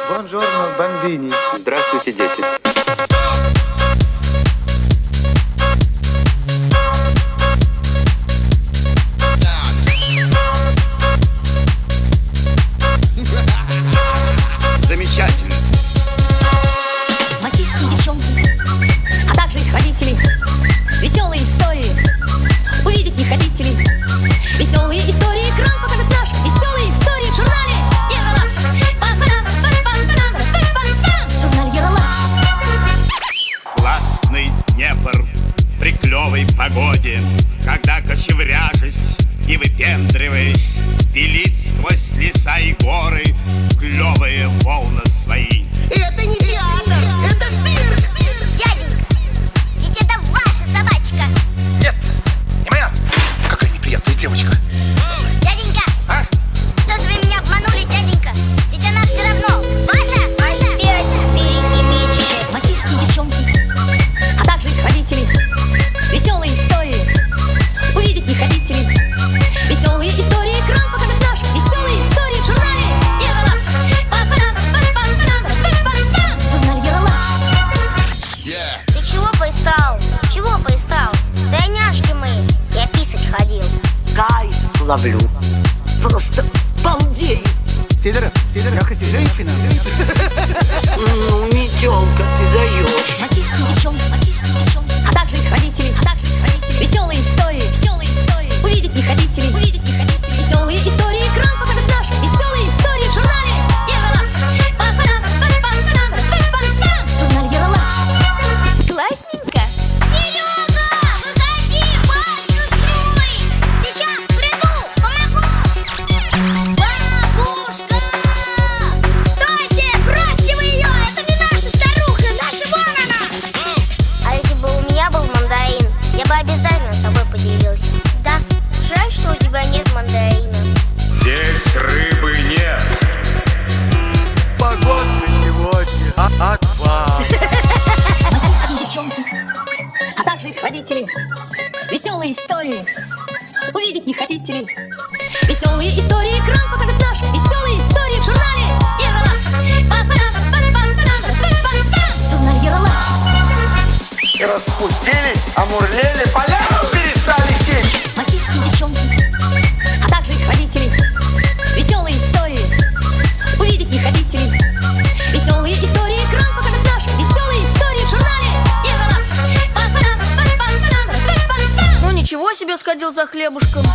Buongiorno, bambini. Здравствуйте, дети. Замечательно. Мальчишки и девчонки, а также их родители. Веселые истории увидеть не хотите ли? Веселые истории экран покажет наш. Веселые истории в журнале Ералаш. Журнал Ералаш. Классный Днепр при клевой погоде, когда, кочевряжась и выпендриваясь, пилит сквозь леса и горы клевые волны свои. И это не театр, это цирк! Дяденька, ведь это ваша собачка. Нет, не моя. Какая неприятная девочка. Дяденька, что же вы меня обманули, дяденька? Ведь она все равно ваша. Перехимичили. Мальчишки и девчонки, а также их родители. Веселые истории увидеть не хотите ли? Веселые истории экран покажет наш. Веселые истории в журнале Ералаш. Журнал Ералаш. Ты чего пристал? Чего пристал? Двойняшки мы. Я писать ходил. Кайф ловлю. Просто балдею. Сидоров, я хоть и женщина. Ну, метелка, ты даешь. Мальчишки и девчонки, а также их родители. Веселые истории увидеть не хотите ли? Веселые истории экран покажет наш. Веселые истории в журнале Ералаш. Журнал Ералаш. Классненько. Серега, выходи, Пашку строй. Сейчас приду, помогу. Бабушка! Стойте, бросьте вы ее, это не наша старуха, наша вон она. А если бы у меня был мандарин, я бы обязательно с тобой поделился. Да, жаль, что у тебя нет мандарина. Здесь рыбы нет. Погода сегодня отпад. Мальчишки и девчонки, а также их родители. Веселые истории увидеть не хотите ли? Веселые истории экран покажет наш. Веселые истории в журнале Ералаш. Журнал Ералаш. Распустились, омурлели, поляну перестали сечь. Мальчишки и девчонки, а также их родители. Веселые истории увидеть не хотите ли? Веселые истории экран покажет наш. Веселые истории в журнале Ералаш. Ну ничего себе сходил за хлебушком.